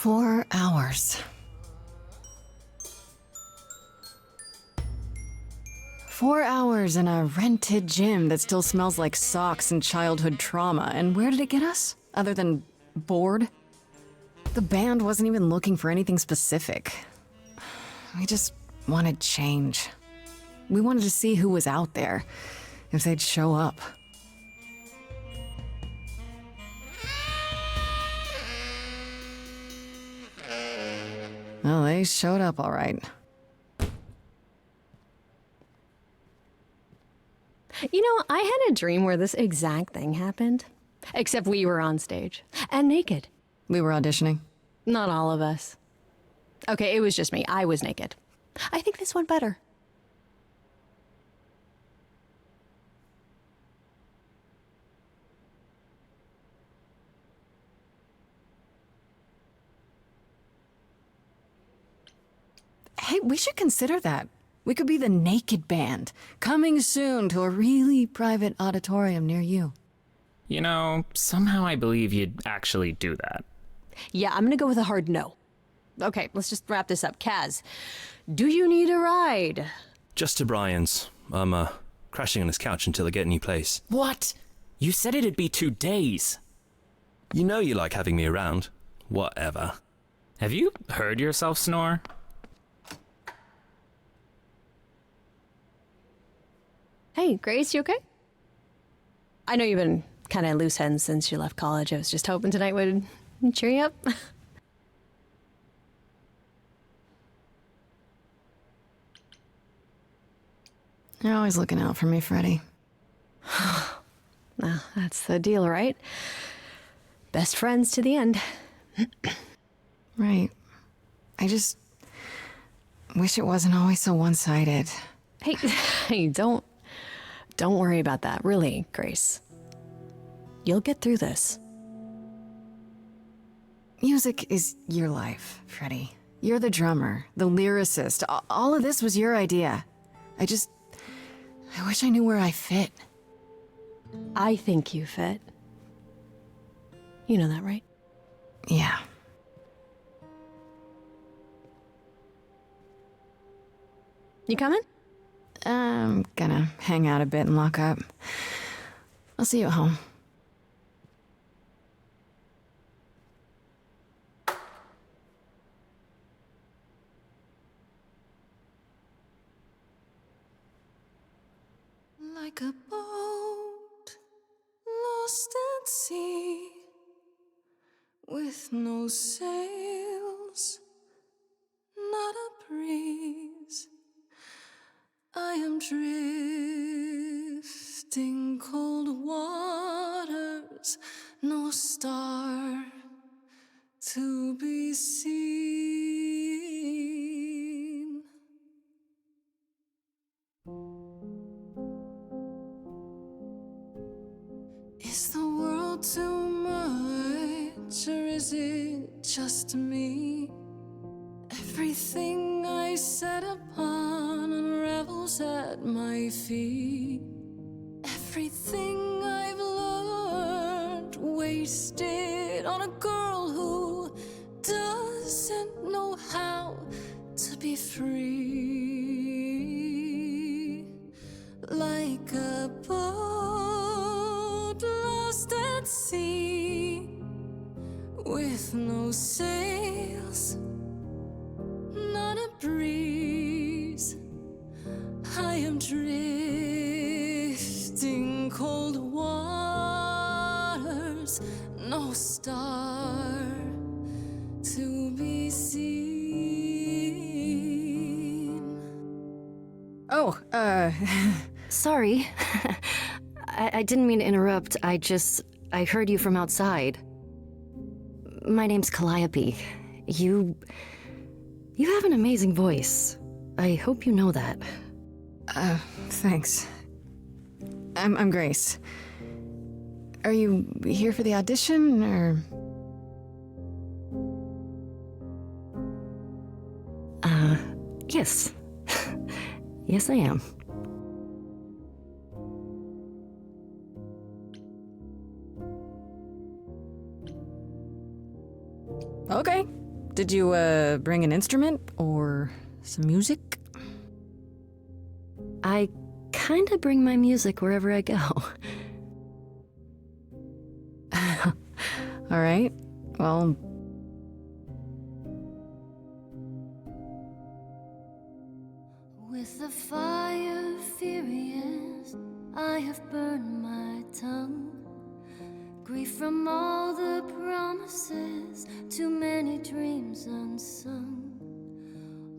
4 hours. 4 hours in a rented gym that still smells like socks and childhood trauma. And where did it get us? Other than bored? The band wasn't even looking for anything specific. We just wanted change. We wanted to see who was out there, if they'd show up. Well, they showed up all right. You know, I had a dream where this exact thing happened. Except we were on stage. And naked. We were auditioning. Not all of us. Okay, it was just me. I was naked. I think this went better. Hey, we should consider that. We could be the Naked Band, coming soon to a really private auditorium near you. You know, somehow I believe you'd actually do that. Yeah, I'm gonna go with a hard no. Okay, let's just wrap this up. Kaz, do you need a ride? Just to Brian's. I'm, crashing on his couch until I get a new place. What? You said it'd be 2 days. You know you like having me around. Whatever. Have you heard yourself snore? Hey, Grace, you okay? I know you've been kind of loose ends since you left college. I was just hoping tonight would cheer you up. You're always looking out for me, Freddie. Well, that's the deal, right? Best friends to the end. Right. I just wish it wasn't always so one-sided. Hey, don't worry about that, really, Grace. You'll get through this. Music is your life, Freddie. You're the drummer, the lyricist. All of this was your idea. I wish I knew where I fit. I think you fit. You know that, right? Yeah. You coming? I'm gonna hang out a bit and lock up. I'll see you at home. Like a boat lost at sea, with no sails, not a breeze. I am drifting cold waters, no star to be seen. Is the world too much, or is it just me? Everything I set upon unravels at my feet. Everything I've learned wasted on a girl who with no sails, not a breeze. I am drifting cold waters, no star to be seen. Oh, Sorry. I didn't mean to interrupt. I heard you from outside. My name's Calliope. You have an amazing voice. I hope you know that. Thanks. I'm Grace. Are you here for the audition, or? Yes. Yes, I am. Okay. Did you, bring an instrument, or some music? I kinda bring my music wherever I go. All right. Well... With the fire furious, I have burned my tongue. Grief from all the promises, too many dreams unsung.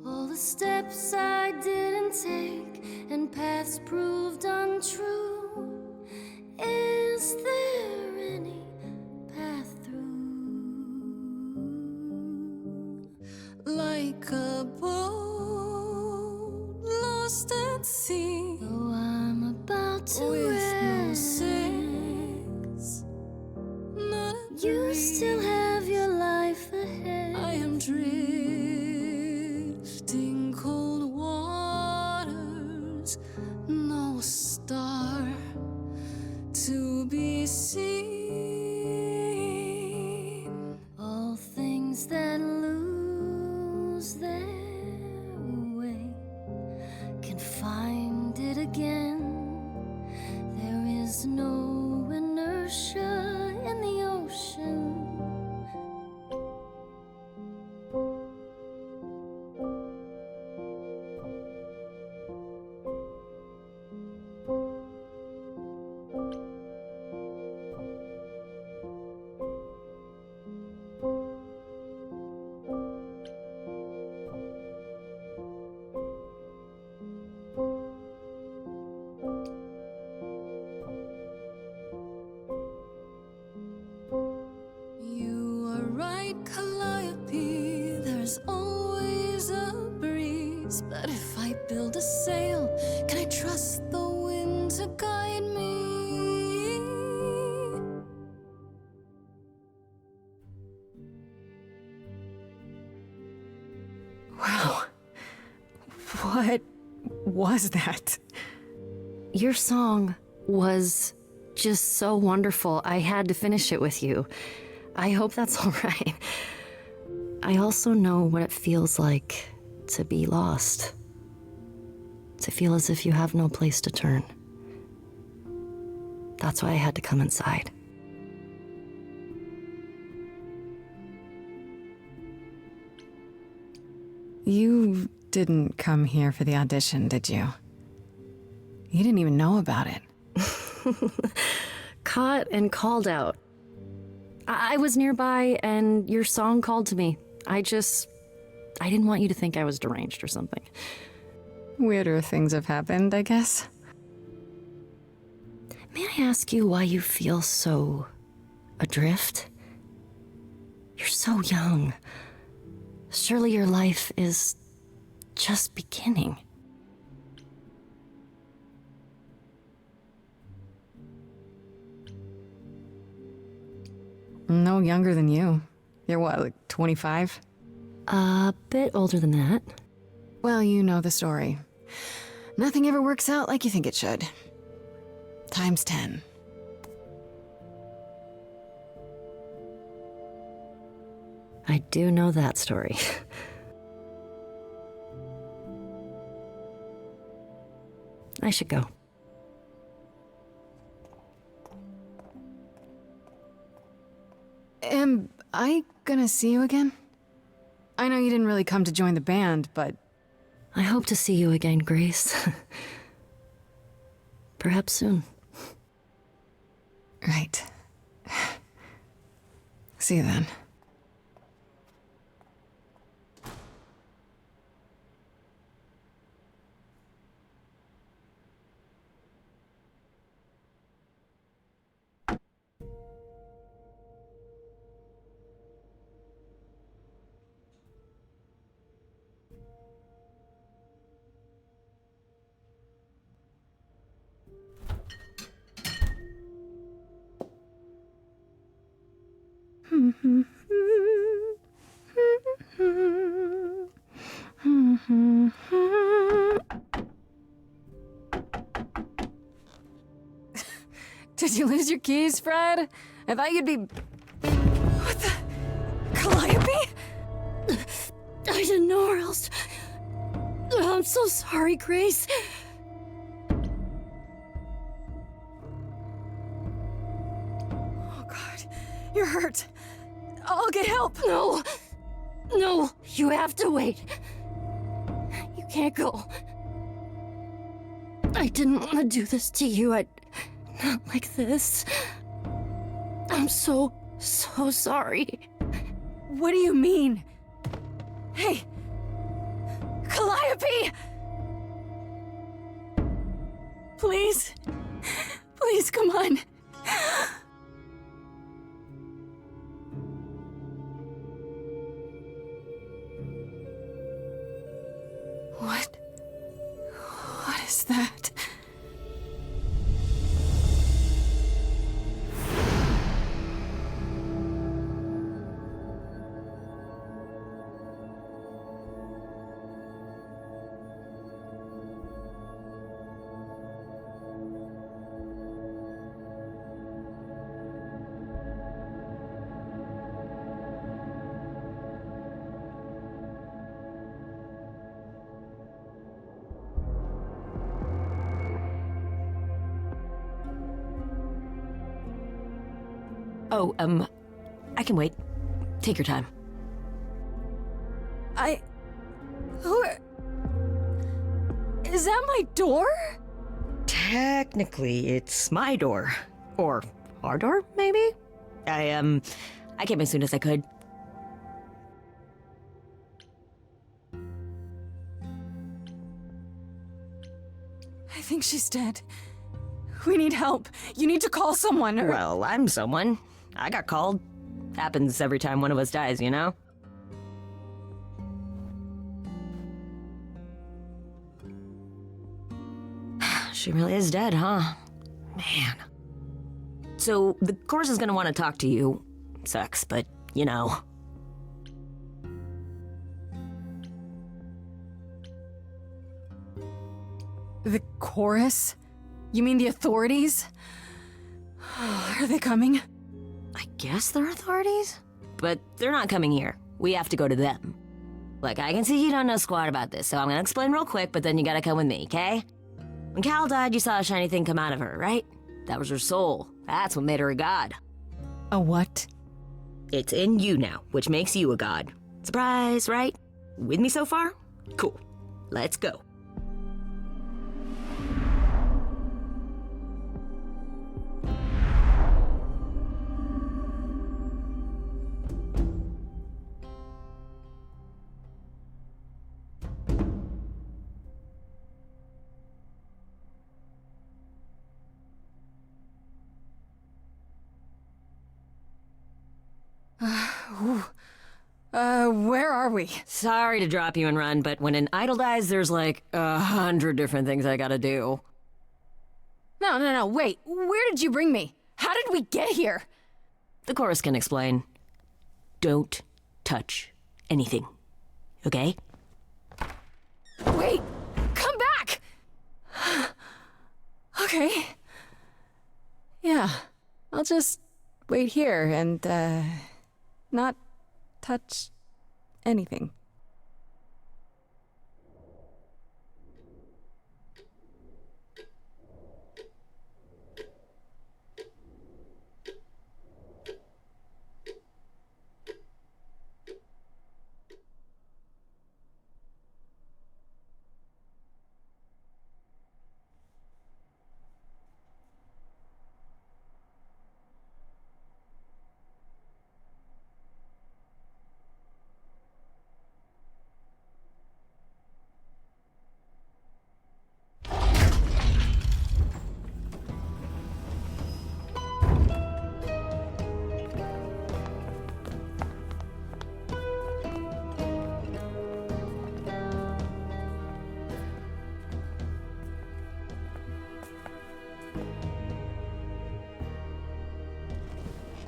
All the steps I didn't take, and paths proved untrue. Is there any path through? Like a boat lost at sea, Though I'm about to with no rest, sails, not a you breeze. still have your life ahead. I am drifting cold waters, no star to be seen. All things that lose their way can find it again. There is no inertia in the ocean. You are right, Calliope. There's always a breeze. But if I build a sail, can I trust the wind to guide me? Wow. What was that? Your song was just so wonderful. I had to finish it with you. I hope that's all right. I also know what it feels like to be lost. To feel as if you have no place to turn. That's why I had to come inside. You didn't come here for the audition, did you? You didn't even know about it. Caught and called out. I was nearby and your song called to me. I didn't want you to think I was deranged or something. Weirder things have happened, I guess. May I ask you why you feel so adrift? You're so young. Surely your life is just beginning. No younger than you. You're what, like 25? A bit older than that. Well, you know the story. Nothing ever works out like you think it should. Times 10. I do know that story. I should go. I gonna see you again? I know you didn't really come to join the band, but... I hope to see you again, Grace. Perhaps soon. Right. See you then. Did you lose your keys, Fred? I thought you'd be... What the... Calliope? I didn't know where else. I'm so sorry, Grace. Oh, God. You're hurt. I'll get help. No. No, you have to wait. You can't go. I didn't want to do this to you. Not like this. I'm so sorry. What do you mean? Hey! Calliope! Please? Please, come on. What? What is that? Oh, I can wait. Take your time. Who... Is that my door? Technically, it's my door. Or our door, maybe? I came as soon as I could. I think she's dead. We need help. You need to call someone or... Well, I'm someone. I got called. Happens every time one of us dies, you know? She really is dead, huh? Man. So, the chorus is gonna want to talk to you. Sucks, but, you know. The chorus? You mean the authorities? Are they coming? I guess they're authorities? But they're not coming here. We have to go to them. Look, I can see you don't know squat about this, so I'm gonna explain real quick, but then you gotta come with me, okay? When Cal died, you saw a shiny thing come out of her, right? That was her soul. That's what made her a god. A what? It's in you now, which makes you a god. Surprise, right? With me so far? Cool. Let's go. Where are we? Sorry to drop you and run, but when an idol dies, there's like 100 different things I gotta do. No, wait. Where did you bring me? How did we get here? The chorus can explain. Don't touch anything. Okay? Wait! Come back! Okay. Yeah. I'll just wait here and, not touch anything.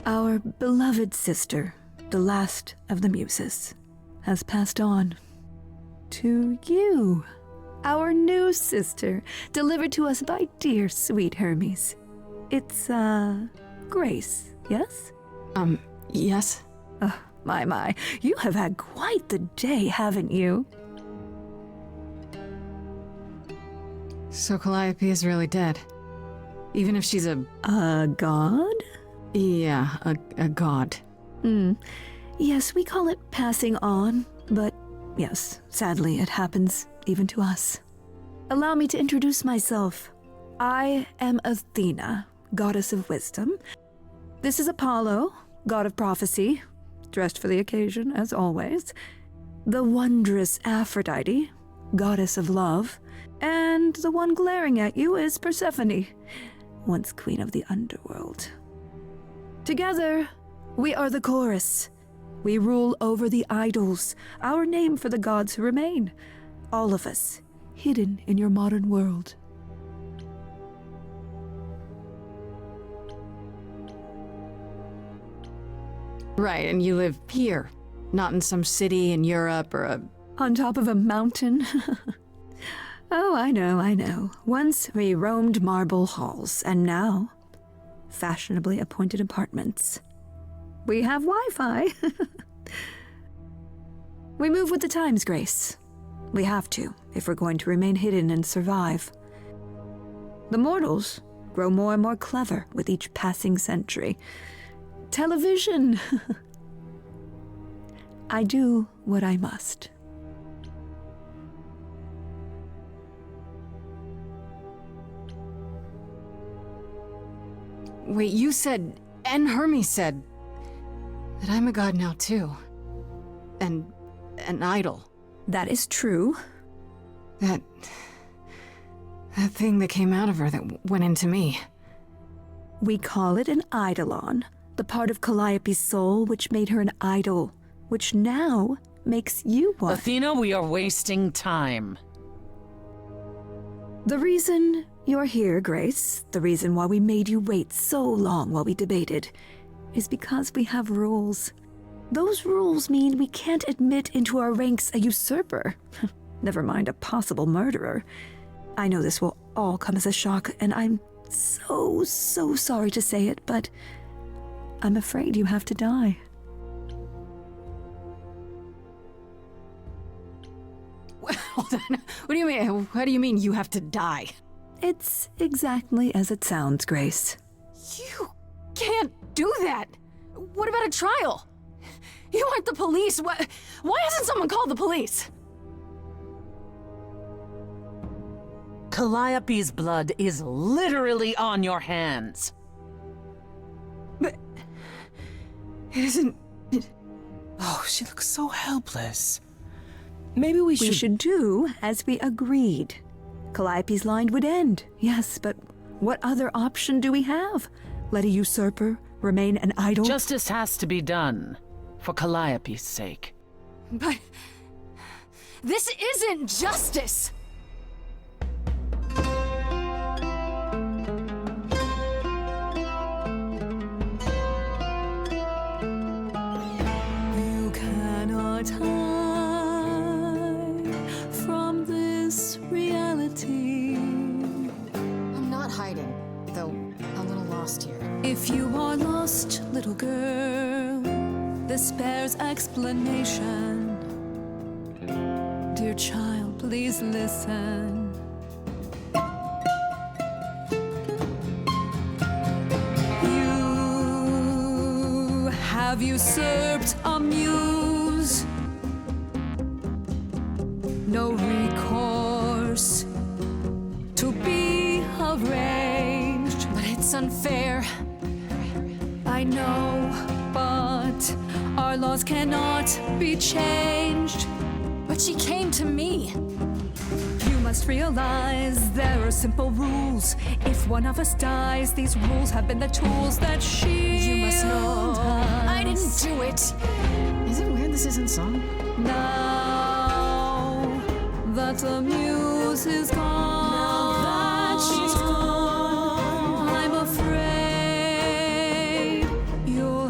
Our beloved sister, the last of the muses, has passed on to you, our new sister, delivered to us by dear sweet Hermes. It's, Grace, yes? Yes? My, you have had quite the day, haven't you? So Calliope is really dead. Even if she's a God? Yeah, a god. Yes, we call it passing on, but yes, sadly it happens even to us. Allow me to introduce myself. I am Athena, goddess of wisdom. This is Apollo, god of prophecy, dressed for the occasion as always. The wondrous Aphrodite, goddess of love. And the one glaring at you is Persephone, once queen of the underworld. Together, we are the chorus. We rule over the idols, our name for the gods who remain. All of us, hidden in your modern world. Right, and you live here, not in some city in Europe or a... On top of a mountain? Oh, I know. Once we roamed marble halls, and now, fashionably appointed apartments. We have Wi-Fi. We move with the times, Grace. We have to, if we're going to remain hidden and survive. The mortals grow more and more clever with each passing century. Television! I do what I must. Wait, you said, and Hermes said, that I'm a god now too. And an idol. That is true. That thing that came out of her that went into me. We call it an eidolon, the part of Calliope's soul which made her an idol, which now makes you one. Athena, we are wasting time. The reason you're here, Grace, the reason why we made you wait so long while we debated, is because we have rules. Those rules mean we can't admit into our ranks a usurper, never mind a possible murderer. I know this will all come as a shock, and I'm so sorry to say it, but I'm afraid you have to die. Hold on. What do you mean? What do you mean you have to die? It's exactly as it sounds, Grace. You can't do that. What about a trial? You aren't the police. Why hasn't someone called the police? Calliope's blood is literally on your hands. But it isn't. Oh, she looks so helpless. Maybe we We should do as we agreed. Calliope's line would end, yes, but what other option do we have? Let a usurper remain an idol? Justice has to be done, for Calliope's sake. But this isn't justice. You cannot hide from this reality. I'm not hiding, though a little lost here. If you are lost, little girl, this bears explanation. Dear child, please listen. You have usurped a muse. No recourse to be arranged. But it's unfair. I know, but our laws cannot be changed. But she came to me. You must realize there are simple rules. If one of us dies, these rules have been the tools that shield You must know I didn't us. do it. Is it weird this isn't song? Now that the muse is gone, that she's gone, I'm afraid you'll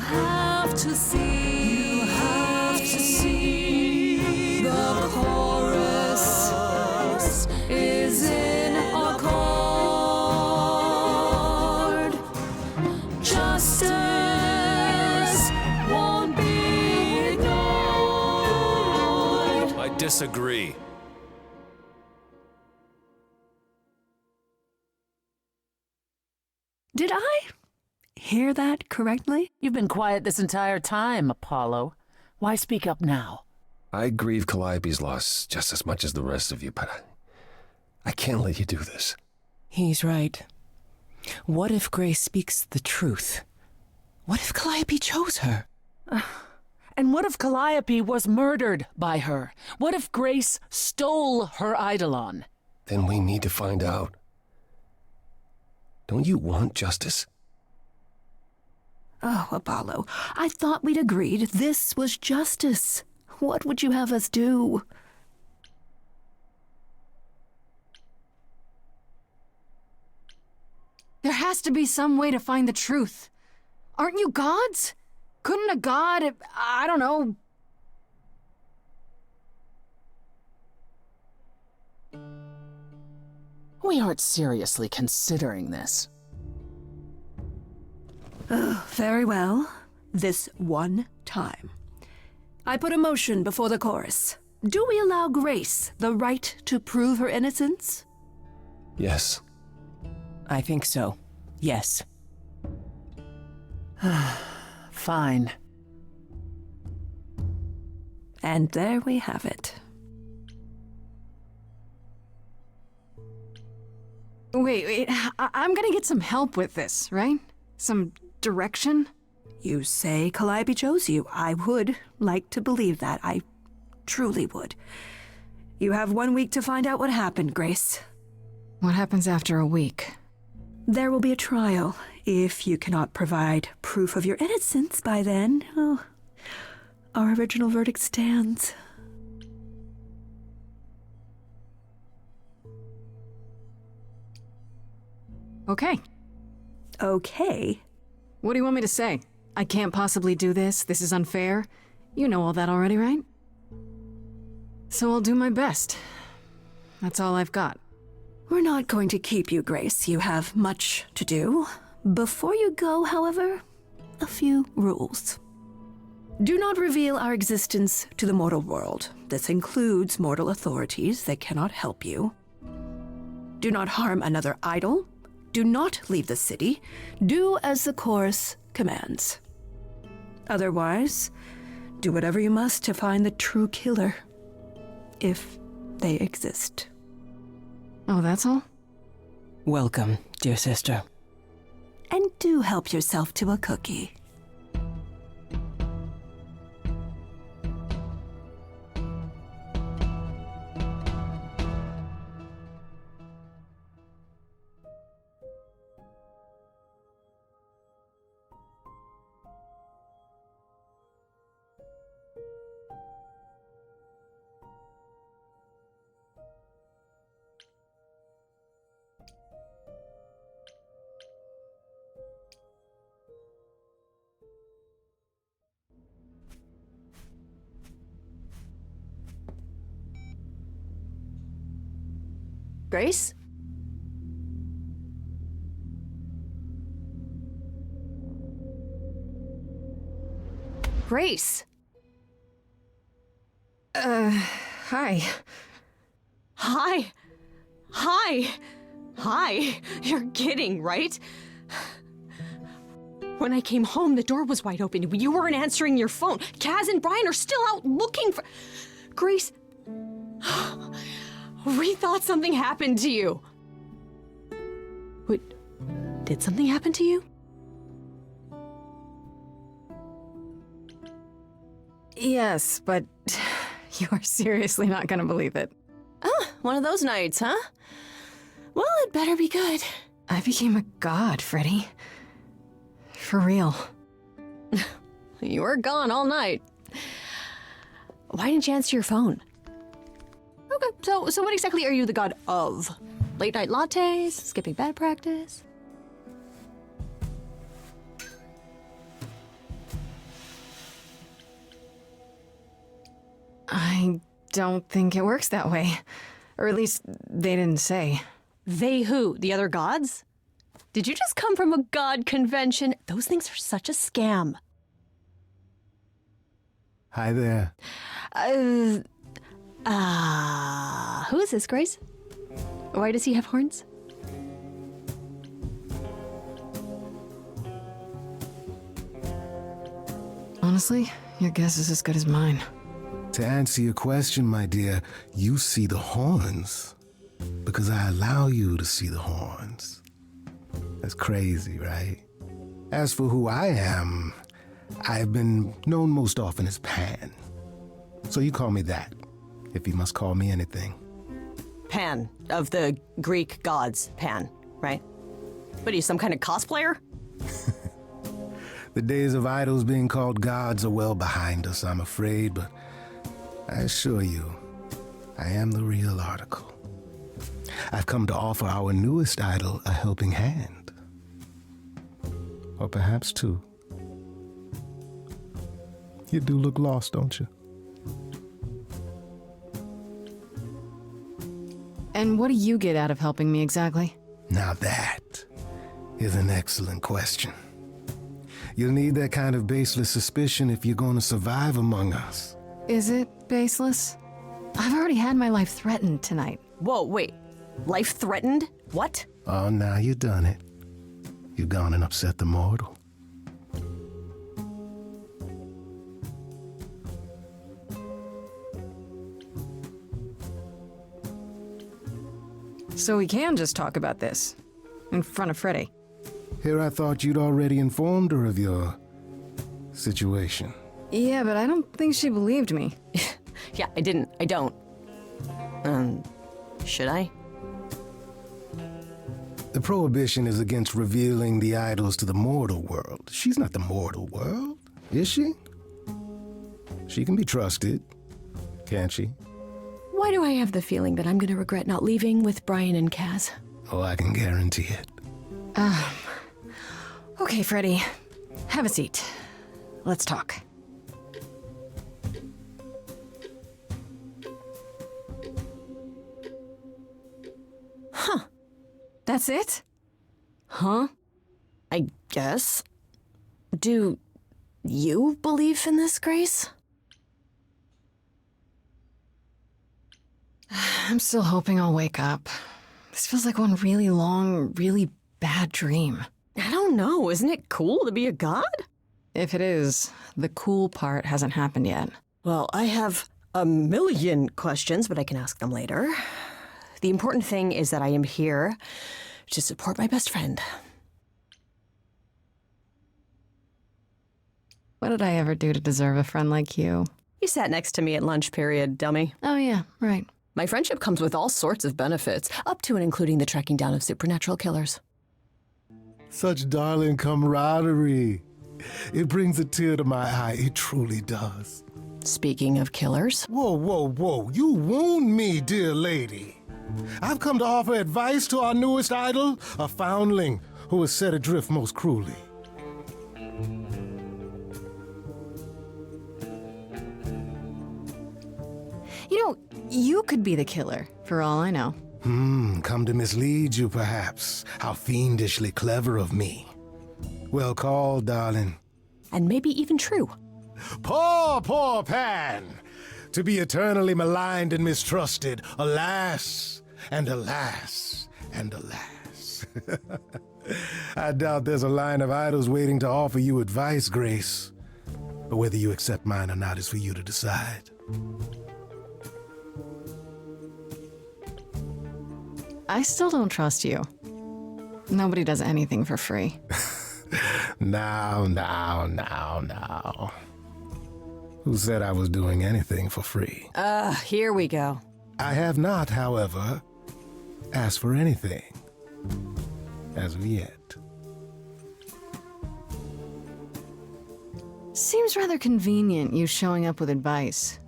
disagree. Did I hear that correctly? You've been quiet this entire time, Apollo. Why speak up now? I grieve Calliope's loss just as much as the rest of you, but I can't let you do this. He's right. What if Grace speaks the truth? What if Calliope chose her? And what if Calliope was murdered by her? What if Grace stole her Eidolon? Then we need to find out. Don't you want justice? Oh, Apollo, I thought we'd agreed this was justice. What would you have us do? There has to be some way to find the truth. Aren't you gods? Couldn't a god, I don't know... We aren't seriously considering this. Very well. This one time. I put a motion before the chorus. Do we allow Grace the right to prove her innocence? Yes. I think so. Yes. Fine. And there we have it. Wait, I'm gonna get some help with this, right? Some direction? You say Calliope chose you. I would like to believe that. I truly would. You have 1 week to find out what happened, Grace. What happens after a week? There will be a trial. If you cannot provide proof of your innocence by then, oh, our original verdict stands. Okay. Okay? What do you want me to say? I can't possibly do this. This is unfair. You know all that already, right? So I'll do my best. That's all I've got. We're not going to keep you, Grace. You have much to do. Before you go, however, a few rules. Do not reveal our existence to the mortal world. This includes mortal authorities that cannot help you. Do not harm another idol. Do not leave the city. Do as the chorus commands. Otherwise, do whatever you must to find the true killer, if they exist. Oh, that's all? Welcome, dear sister. And do help yourself to a cookie. Grace? Grace! Hi. Hi! Hi! Hi! You're kidding, right? When I came home, the door was wide open. You weren't answering your phone. Kaz and Brian are still out looking for... Grace... We thought something happened to you. Wait, did something happen to you? Yes, but you are seriously not gonna believe it. Oh, one of those nights, huh? Well, it better be good. I became a god, Freddy. For real. You were gone all night. Why didn't you answer your phone? Okay, so what exactly are you the god of? Late night lattes? Skipping bad practice? I don't think it works that way. Or at least, they didn't say. They who? The other gods? Did you just come from a god convention? Those things are such a scam. Hi there. Who is this, Grace? Why does he have horns? Honestly, your guess is as good as mine. To answer your question, my dear, you see the horns because I allow you to see the horns. That's crazy, right? As for who I am, I've been known most often as Pan. So you call me that, if you must call me anything. Pan, of the Greek gods, Pan, right? What are you, some kind of cosplayer? The days of idols being called gods are well behind us, I'm afraid, but I assure you, I am the real article. I've come to offer our newest idol a helping hand. Or perhaps two. You do look lost, don't you? And what do you get out of helping me exactly? Now that is an excellent question. You'll need that kind of baseless suspicion if you're going to survive among us. Is it baseless? I've already had my life threatened tonight. Whoa, wait. Life threatened? What? Oh, now you've done it. You've gone and upset the mortal. So we can just talk about this in front of Freddy. Here I thought you'd already informed her of your situation. Yeah, but I don't think she believed me. Yeah, I didn't. I don't. Should I? The prohibition is against revealing the idols to the mortal world. She's not the mortal world, is she? She can be trusted, can't she? Why do I have the feeling that I'm gonna regret not leaving with Brian and Kaz? Oh, I can guarantee it. Okay, Freddy. Have a seat. Let's talk. Huh. That's it? Huh? I guess. Do you believe in this, Grace? I'm still hoping I'll wake up. This feels like one really long, really bad dream. I don't know. Isn't it cool to be a god? If it is, the cool part hasn't happened yet. Well, I have a million questions, but I can ask them later. The important thing is that I am here to support my best friend. What did I ever do to deserve a friend like you? You sat next to me at lunch period, dummy. Oh yeah, right. My friendship comes with all sorts of benefits, up to and including the tracking down of supernatural killers. Such darling camaraderie. It brings a tear to my eye. It truly does. Speaking of killers. Whoa, whoa, whoa. You wound me, dear lady. I've come to offer advice to our newest idol, a foundling who was set adrift most cruelly. You know, you could be the killer, for all I know. Come to mislead you, perhaps. How fiendishly clever of me. Well called, darling. And maybe even true. Poor, poor Pan! To be eternally maligned and mistrusted. Alas, and alas, and alas. I doubt there's a line of idols waiting to offer you advice, Grace. But whether you accept mine or not is for you to decide. I still don't trust you. Nobody does anything for free. Now. Who said I was doing anything for free? Here we go. I have not, however, asked for anything. As of yet. Seems rather convenient, you showing up with advice.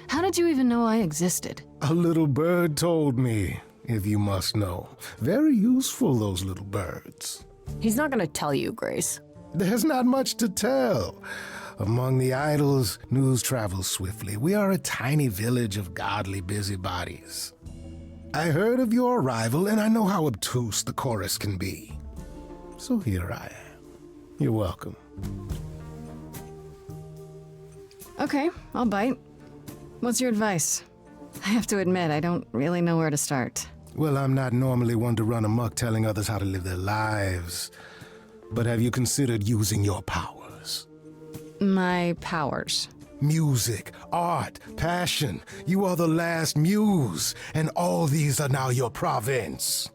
How did you even know I existed? A little bird told me, if you must know. Very useful, those little birds. He's not gonna tell you, Grace. There's not much to tell. Among the idols, news travels swiftly. We are a tiny village of godly busybodies. I heard of your arrival, and I know how obtuse the chorus can be. So here I am. You're welcome. Okay, I'll bite. What's your advice? I have to admit, I don't really know where to start. Well, I'm not normally one to run amok telling others how to live their lives. But have you considered using your powers? My powers. Music, art, passion. You are the last muse, and all these are now your province.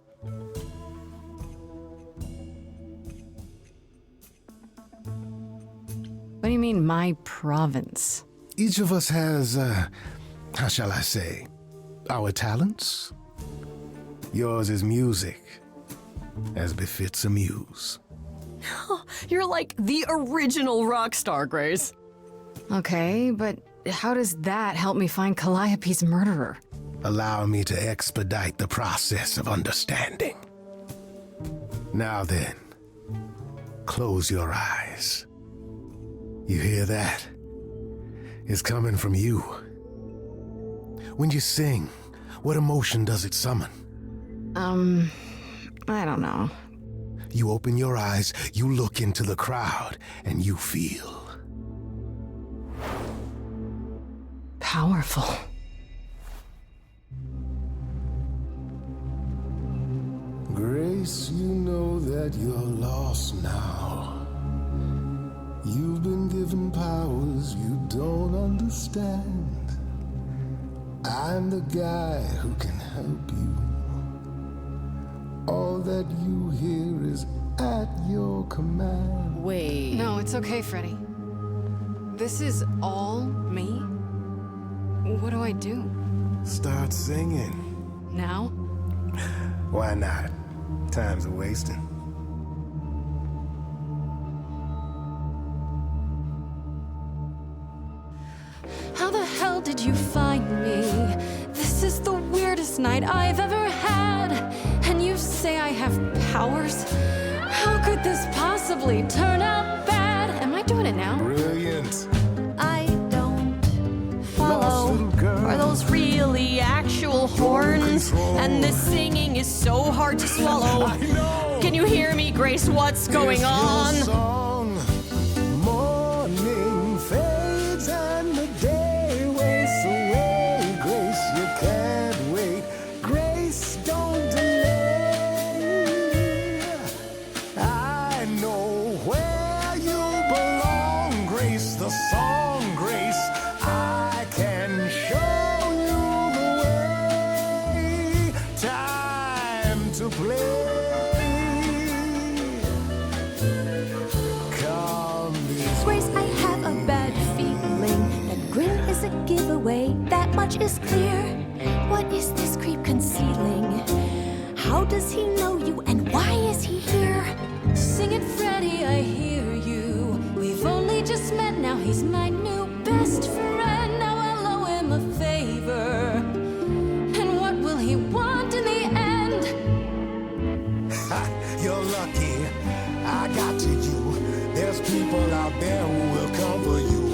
What do you mean, my province? Each of us has, how shall I say, our talents. Yours is music, as befits a muse. You're like the original rock star, Grace. Okay, but how does that help me find Calliope's murderer? Allow me to expedite the process of understanding. Now then, close your eyes. You hear that? It's coming from you. When you sing, what emotion does it summon? I don't know. You open your eyes, you look into the crowd, and you feel powerful. Grace, you know that you're lost now. You've been given powers you don't understand. I'm the guy who can help you. All that you hear is at your command. Wait. No, it's okay, Freddy. This is all me? What do I do? Start singing. Now? Why not? Time's a wasting. How the hell did you find me? This is the weirdest night I've ever had. And you say I have powers? How could this possibly turn out bad? Am I doing it now? Brilliant. I don't Lost follow. little girl. Are those really actual horns? control. And this singing is so hard to swallow. I know. Can you hear me, Grace? What's going It's your on? song. Morning fades and the day wastes away. Grace, you can't wait. Grace, don't delay. I know where you belong, Grace, the song, Grace. I can show you the way. Time to play. Grace, I have a bad feeling that grin is a giveaway. That much is clear. What is this creep concealing? How does he know you and why is he here? Sing it, Freddy, I hear you. We've only just met, now he's my new best friend. Now I'll owe him a favor. And what will he want in the end? Ha, you're lucky. I got to you. There's people out there who will come for you.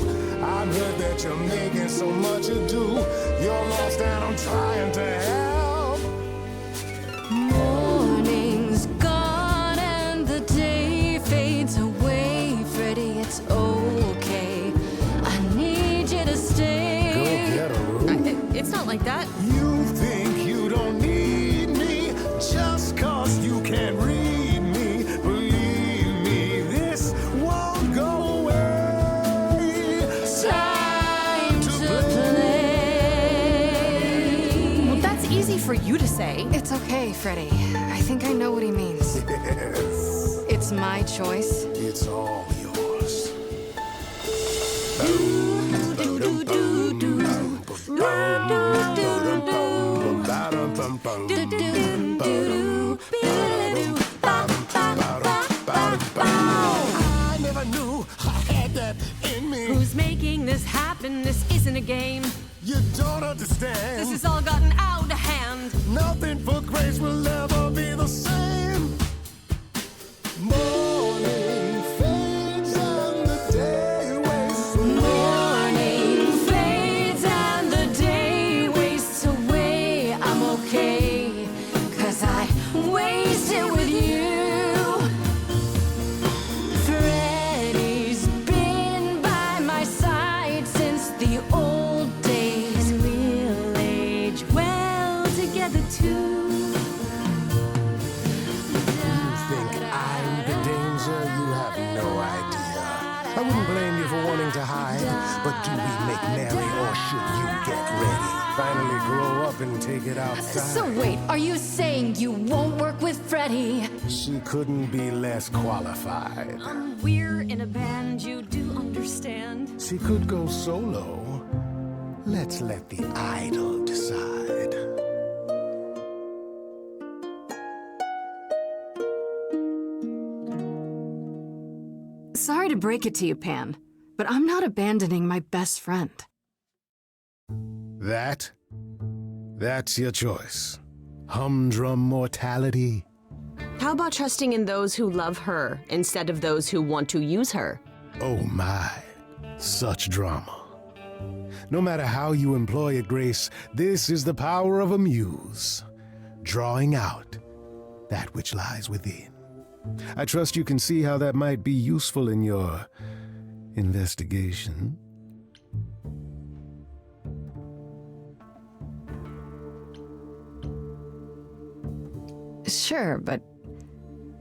I've heard that you're making so much ado. You're lost and I'm trying to help. Morning's gone and the day fades away. Freddy, it's okay. I need you to Go stay. get a room. It's not like that. You think you don't need me just 'cause you can't read me. Believe me, this won't go away. Time to play. Well, that's easy for you to say. It's okay, Freddy. I think I know what he means. Yes, It's my choice. it's all yours. I never knew I had that in me. Who's making this happen? This isn't a game. You don't understand. This has all gotten out of hand. Nothing for Grace will ever be the same. Morning fades and the day wastes away. Morning fades and the day wastes away. I'm okay, 'cause I wasted with you. Freddy's been by my side since the old days. Really even take it outside. So wait, are you saying you won't work with Freddy? She couldn't be less qualified. We're in a band, you do understand. She could go solo. Let's let the idol decide. Sorry to break it to you, Pan, but I'm not abandoning my best friend. That's your choice. Humdrum mortality. How about trusting in those who love her instead of those who want to use her? Oh my, such drama. No matter how you employ it, Grace, this is the power of a muse, drawing out that which lies within. I trust you can see how that might be useful in your investigation. Sure, but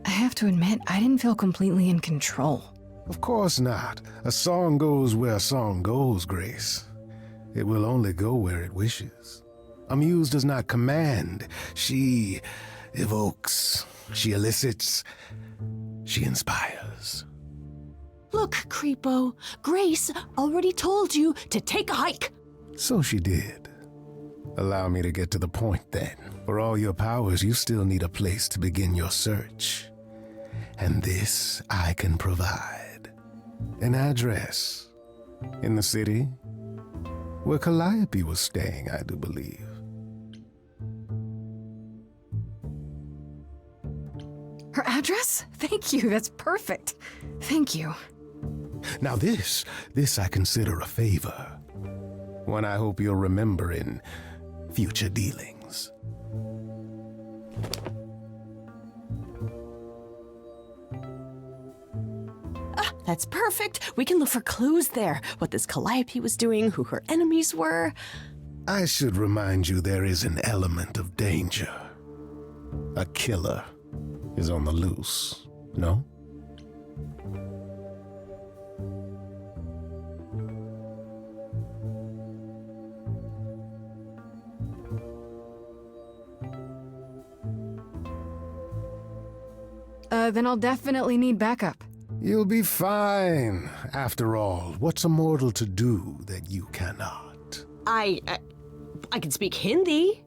I have to admit, I didn't feel completely in control. Of course not. A song goes where a song goes, Grace. It will only go where it wishes. A muse does not command. She evokes. She elicits. She inspires. Look, Creepo, Grace already told you to take a hike. So she did. Allow me to get to the point then. For all your powers, you still need a place to begin your search. And this I can provide. An address. In the city, where Calliope was staying, I do believe. Her address? Thank you, that's perfect. Thank you. Now this I consider a favor. One I hope you'll remember in future dealings. That's perfect. We can look for clues there. What this Calliope was doing, who her enemies were. I should remind you there is an element of danger. A killer is on the loose, no? Then I'll definitely need backup. You'll be fine. After all, what's a mortal to do that you cannot? I can speak Hindi.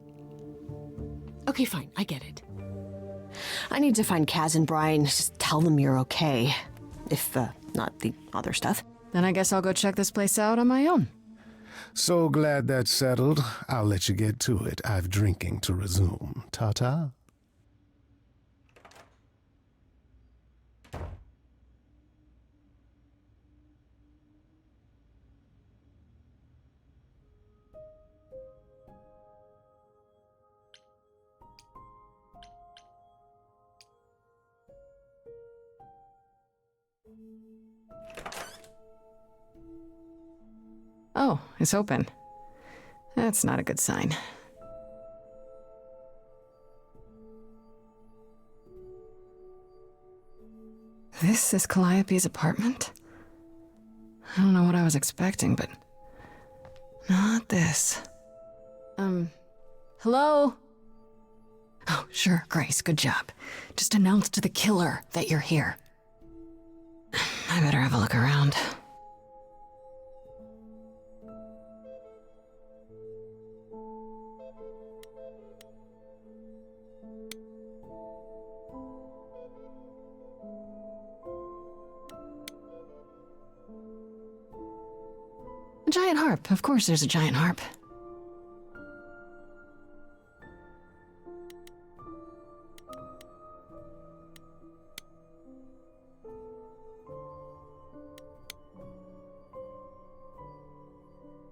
Okay, fine, I get it. I need to find Kaz and Brian. Just tell them you're okay. If, not the other stuff. Then I guess I'll go check this place out on my own. So glad that's settled. I'll let you get to it. I've drinking to resume. Ta-ta. Oh, it's open. That's not a good sign. This is Calliope's apartment? I don't know what I was expecting, but not this. Hello? Oh, sure, Grace, good job. Just announce to the killer that you're here. I better have a look around. A giant harp. Of course there's a giant harp.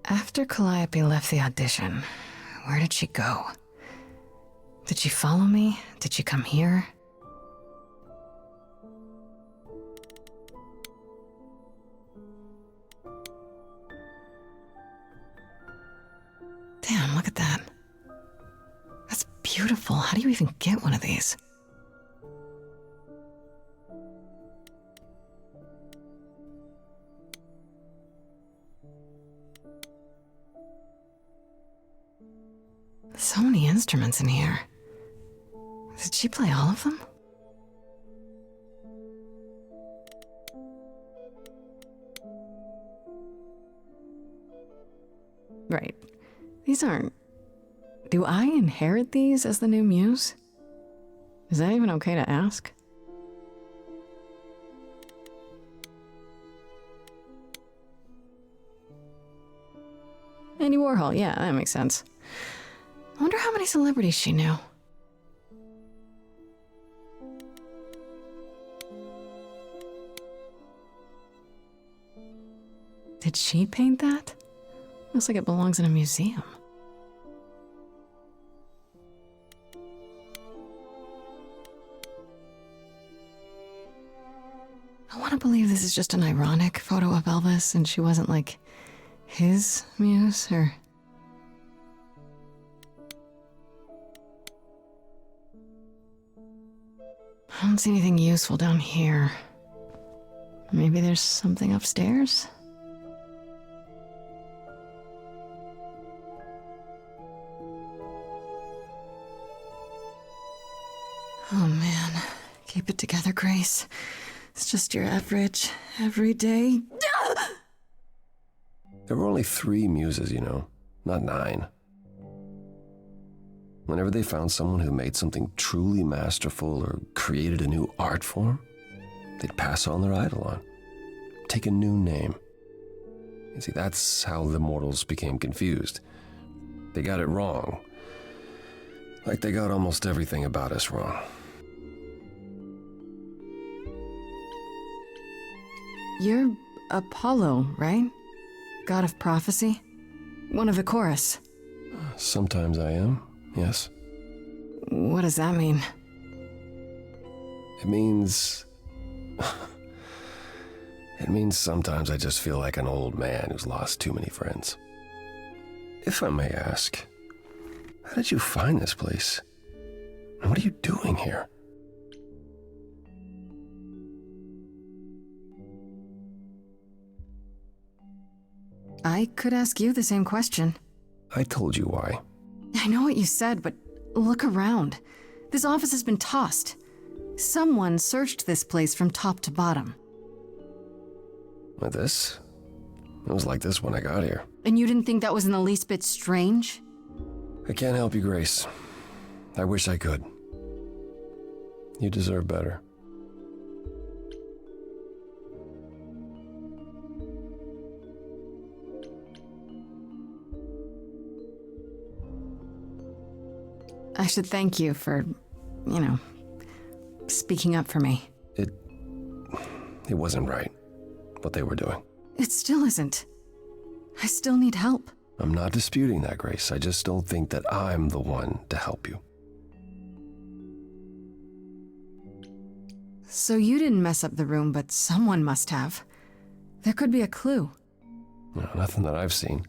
After Calliope left the audition, where did she go? Did she follow me? Did she come here? Damn, look at that. That's beautiful. How do you even get one of these? So many instruments in here. Did she play all of them? Right. These aren't... Do I inherit these as the new muse? Is that even okay to ask? Andy Warhol, yeah, that makes sense. I wonder how many celebrities she knew. Did she paint that? Looks like it belongs in a museum. I want to believe this is just an ironic photo of Elvis and she wasn't like his muse, or... I don't see anything useful down here. Maybe there's something upstairs? Oh man, keep it together, Grace. It's just your average, everyday... There were only 3 muses, you know, not 9. Whenever they found someone who made something truly masterful or created a new art form, they'd pass on their eidolon, take a new name. You see, that's how the mortals became confused. They got it wrong. Like they got almost everything about us wrong. You're Apollo, right? God of prophecy? One of the chorus. Sometimes I am, yes. What does that mean? It means... It means sometimes I just feel like an old man who's lost too many friends. If I may ask, how did you find this place? And what are you doing here? I could ask you the same question. I told you why. I know what you said, but look around. This office has been tossed. Someone searched this place from top to bottom. Like this? It was like this when I got here. And you didn't think that was in the least bit strange? I can't help you, Grace. I wish I could. You deserve better. I should thank you for, speaking up for me. It wasn't right, what they were doing. It still isn't. I still need help. I'm not disputing that, Grace. I just don't think that I'm the one to help you. So you didn't mess up the room, but someone must have. There could be a clue. No, nothing that I've seen.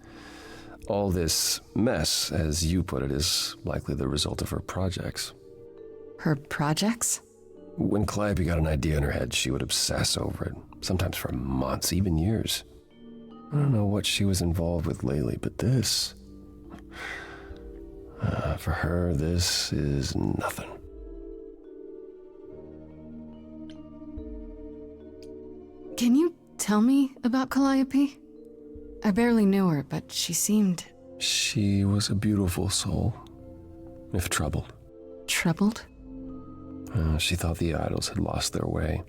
All this mess, as you put it, is likely the result of her projects. Her projects? When Calliope got an idea in her head, she would obsess over it, sometimes for months, even years. I don't know what she was involved with lately, but this... for her, this is nothing. Can you tell me about Calliope? I barely knew her, but she seemed... She was a beautiful soul, if troubled. Troubled? She thought the idols had lost their way.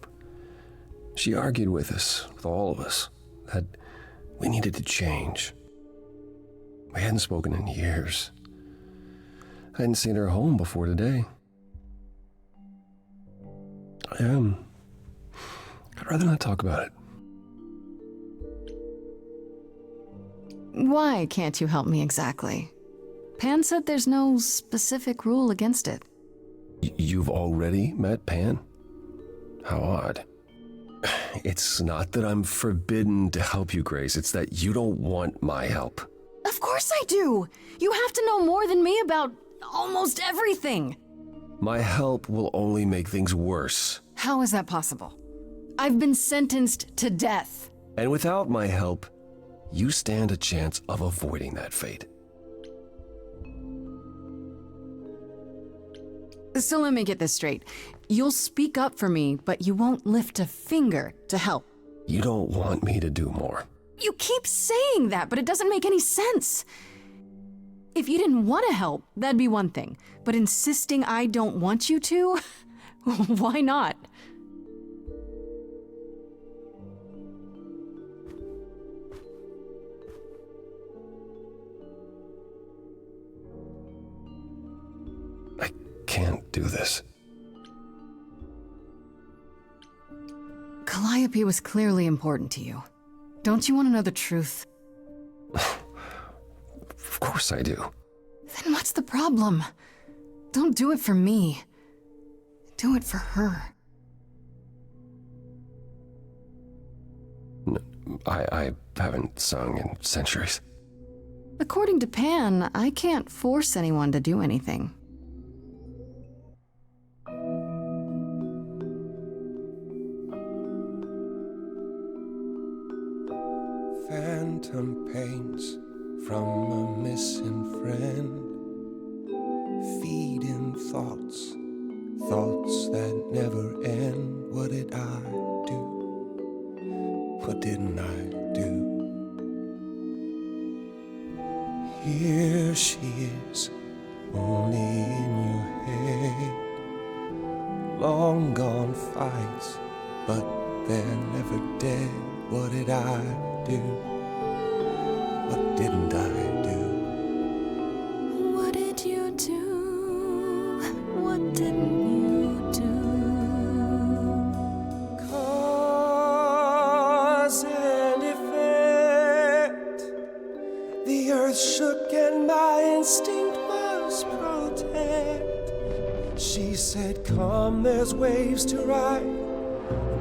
She argued with us, with all of us, that we needed to change. We hadn't spoken in years. I hadn't seen her home before today. I'd rather not talk about it. Why can't you help me exactly? Pan said there's no specific rule against it. You've already met Pan? How odd. It's not that I'm forbidden to help you, Grace. It's that you don't want my help. Of course I do! You have to know more than me about almost everything! My help will only make things worse. How is that possible? I've been sentenced to death. And without my help, you stand a chance of avoiding that fate. So let me get this straight. You'll speak up for me, but you won't lift a finger to help. You don't want me to do more. You keep saying that, but it doesn't make any sense. If you didn't want to help, that'd be one thing. But insisting I don't want you to? Why not? I can't do this. Calliope was clearly important to you. Don't you want to know the truth? Of course I do. Then what's the problem? Don't do it for me. Do it for her. I haven't sung in centuries. According to Pan, I can't force anyone to do anything. Phantom pains from a missing friend, feeding thoughts, thoughts that never end. What did I do? What didn't I do? Here she is, only in your head. Long gone fights, but they're never dead. What did I do? What didn't I do? What did you do? What didn't you do? Cause and effect. The earth shook and my instinct was protect. She said, come, there's waves to ride.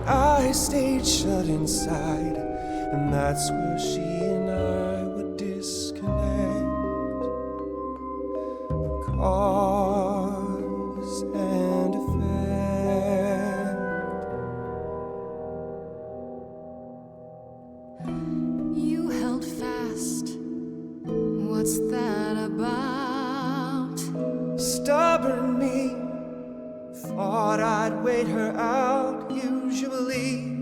I stayed shut inside, and that's where she and I would disconnect. Cause and effect. You held fast. What's that about? Stubborn me thought I'd wait her out. Usually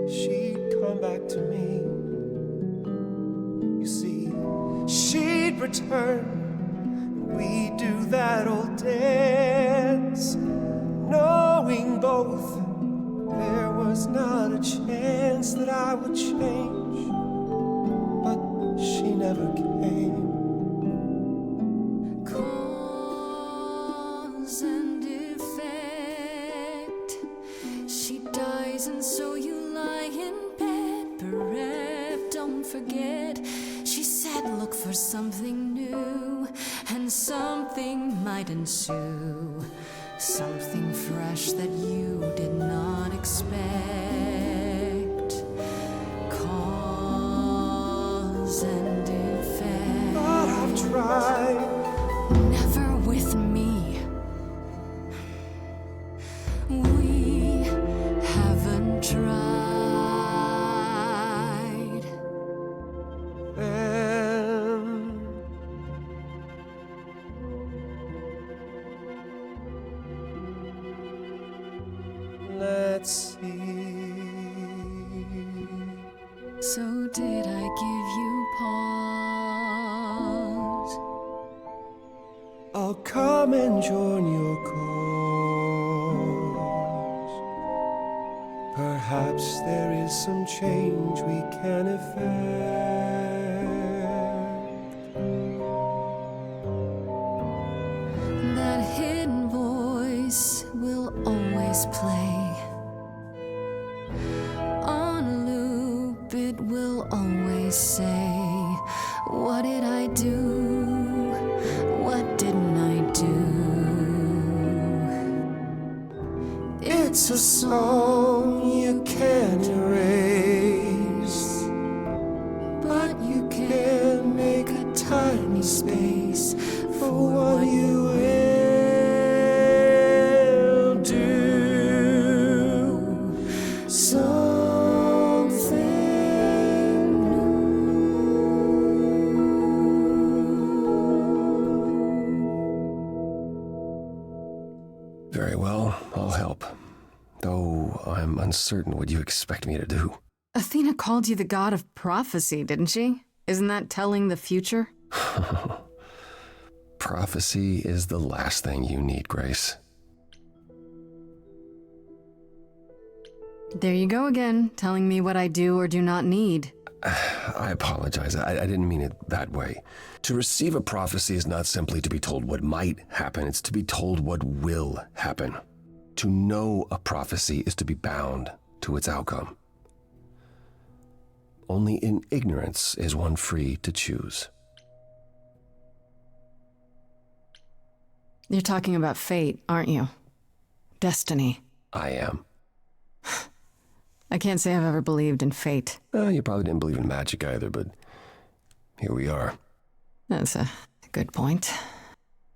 she'd come back to me. You see, she'd return, and we'd do that old dance, knowing both there was not a chance that I would change. But she never came. Cause and effect. She dies, and so you lie in bed, bereft. Don't forget, she said, look for something new, and something might ensue. Something fresh that you did not expect. Cause and effect. But I've tried. Never with me. We haven't tried. Then let's see. So did I give you pause? I'll come and join your cause. Perhaps there is some change we can effect. That hidden voice will always play. On loop, it will always say, what did I do? What didn't I do? It's a song you can't erase, but you can make a tiny space for what you will do. Something new. I'm uncertain what you expect me to do. Athena called you the god of prophecy, didn't she? Isn't that telling the future? Prophecy is the last thing you need, Grace. There you go again, telling me what I do or do not need. I apologize. I didn't mean it that way. To receive a prophecy is not simply to be told what might happen, it's to be told what will happen. To know a prophecy is to be bound to its outcome. Only in ignorance is one free to choose. You're talking about fate, aren't you? Destiny. I am. I can't say I've ever believed in fate. You probably didn't believe in magic either, but here we are. That's a good point.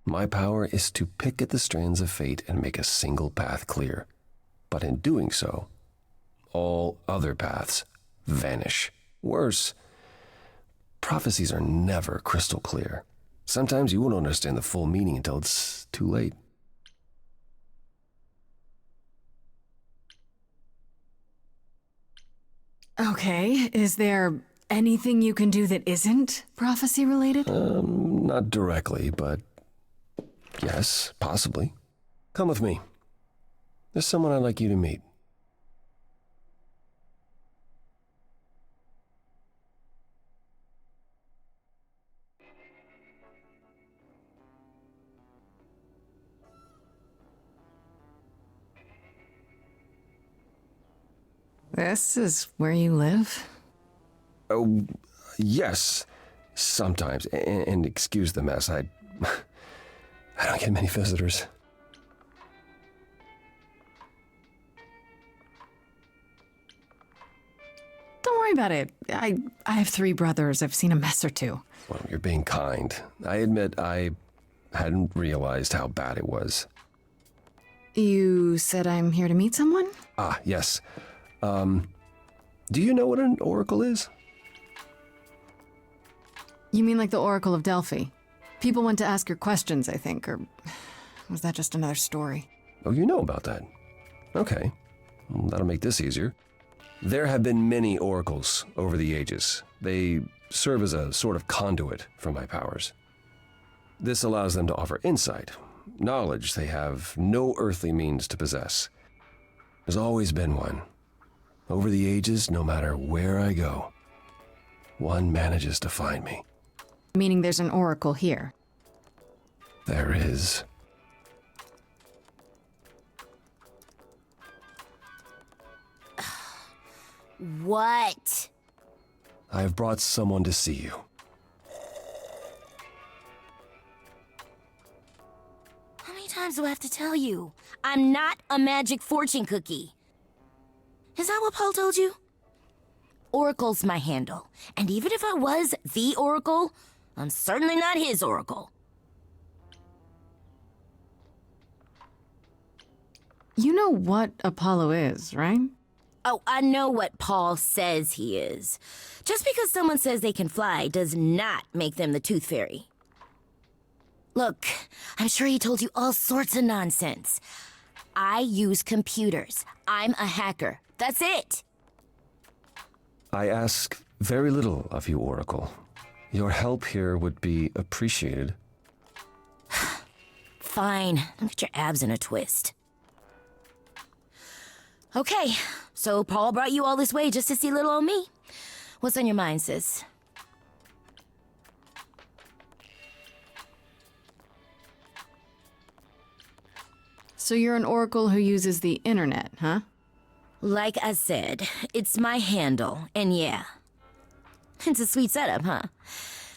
My power is to pick at the strands of fate and make a single path clear. But in doing so, all other paths vanish. Worse, prophecies are never crystal clear. Sometimes you won't understand the full meaning until it's too late. Okay, is there anything you can do that isn't prophecy related? Not directly, but yes, possibly. Come with me. There's someone I'd like you to meet. This is where you live? Oh, yes, sometimes. And excuse the mess, I don't get many visitors. Don't worry about it. I have 3 brothers. I've seen a mess or two. Well, you're being kind. I admit I hadn't realized how bad it was. You said I'm here to meet someone? Ah, yes. Do you know what an oracle is? You mean like the Oracle of Delphi? People went to ask her questions, I think, or was that just another story? Oh, you know about that. Okay. Well, that'll make this easier. There have been many oracles over the ages. They serve as a sort of conduit for my powers. This allows them to offer insight, knowledge they have no earthly means to possess. There's always been one. Over the ages, no matter where I go, one manages to find me. Meaning there's an oracle here. There is. What? I have brought someone to see you. How many times do I have to tell you? I'm not a magic fortune cookie. Is that what Paul told you? Oracle's my handle. And even if I was the Oracle, I'm certainly not his Oracle. You know what Apollo is, right? Oh, I know what Paul says he is. Just because someone says they can fly does not make them the Tooth Fairy. Look, I'm sure he told you all sorts of nonsense. I use computers. I'm a hacker. That's it. I ask very little of you, Oracle. Your help here would be appreciated. Fine. Don't get your abs in a twist. Okay, so Paul brought you all this way just to see little old me. What's on your mind, sis? So you're an oracle who uses the internet, huh? Like I said, it's my handle, and yeah. It's a sweet setup, huh?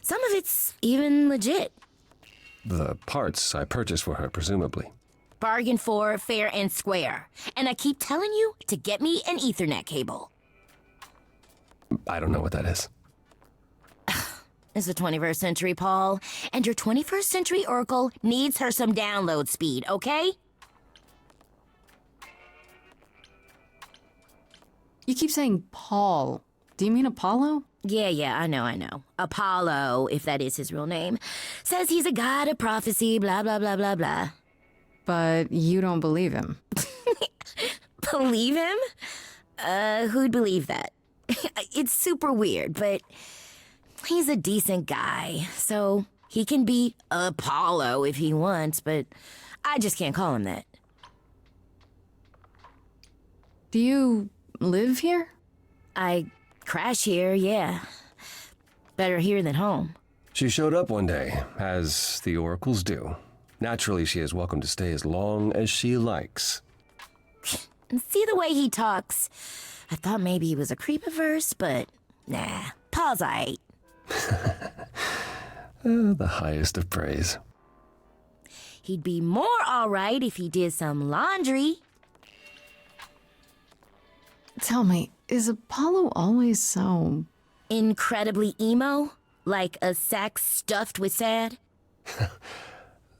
Some of it's even legit. The parts I purchased for her, presumably. Bargain for, fair and square. And I keep telling you to get me an Ethernet cable. I don't know what that is. It's the 21st century, Paul. And your 21st century Oracle needs her some download speed, okay? You keep saying Paul. Do you mean Apollo? Yeah, I know. Apollo, if that is his real name, says he's a god of prophecy, blah, blah, blah, blah, blah. But you don't believe him. Believe him? Who'd believe that? It's super weird, but he's a decent guy, so he can be Apollo if he wants, but I just can't call him that. Do you live here? I crash here, yeah. Better here than home. She showed up one day, as the oracles do. Naturally, she is welcome to stay as long as she likes. And see the way he talks? I thought maybe he was a creep-averse, but nah, Paul's aight. The highest of praise. He'd be more alright if he did some laundry. Tell me, is Apollo always so... incredibly emo? Like a sack stuffed with sad?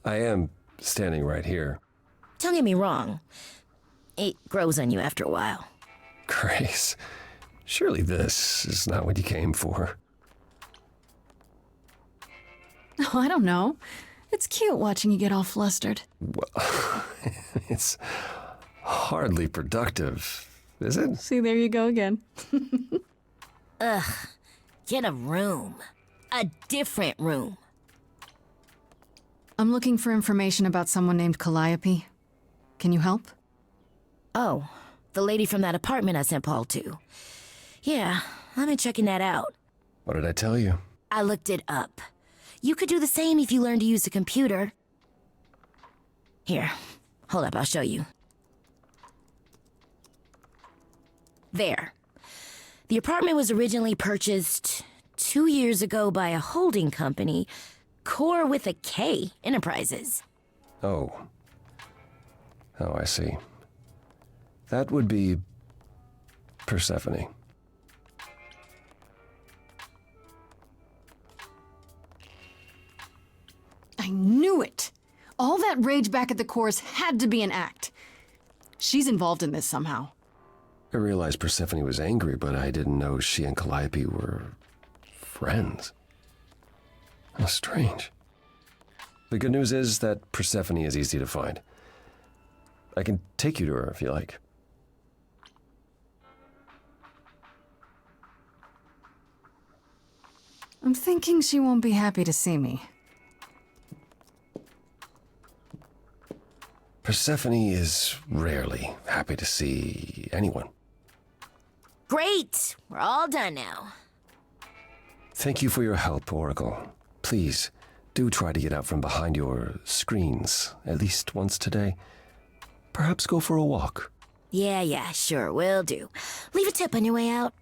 I am standing right here. Don't get me wrong. It grows on you after a while. Grace, surely this is not what you came for. Oh, I don't know. It's cute watching you get all flustered. Well, it's hardly productive, is it? See, there you go again. Ugh. Get a room. A different room. I'm looking for information about someone named Calliope. Can you help? Oh, the lady from that apartment I sent Paul to. Yeah, I've been checking that out. What did I tell you? I looked it up. You could do the same if you learned to use a computer. Here, hold up, I'll show you. There. The apartment was originally purchased 2 years ago by a holding company, Core with a K Enterprises. Oh, I see. That would be Persephone. I knew it! All that rage back at the Course had to be an act. She's involved in this somehow. I realized Persephone was angry, but I didn't know she and Calliope were friends. How strange. The good news is that Persephone is easy to find. I can take you to her if you like. I'm thinking she won't be happy to see me. Persephone is rarely happy to see anyone. Great! We're all done now. Thank you for your help, Oracle. Please, do try to get out from behind your screens at least once today. Perhaps go for a walk. Yeah, sure, will do. Leave a tip on your way out.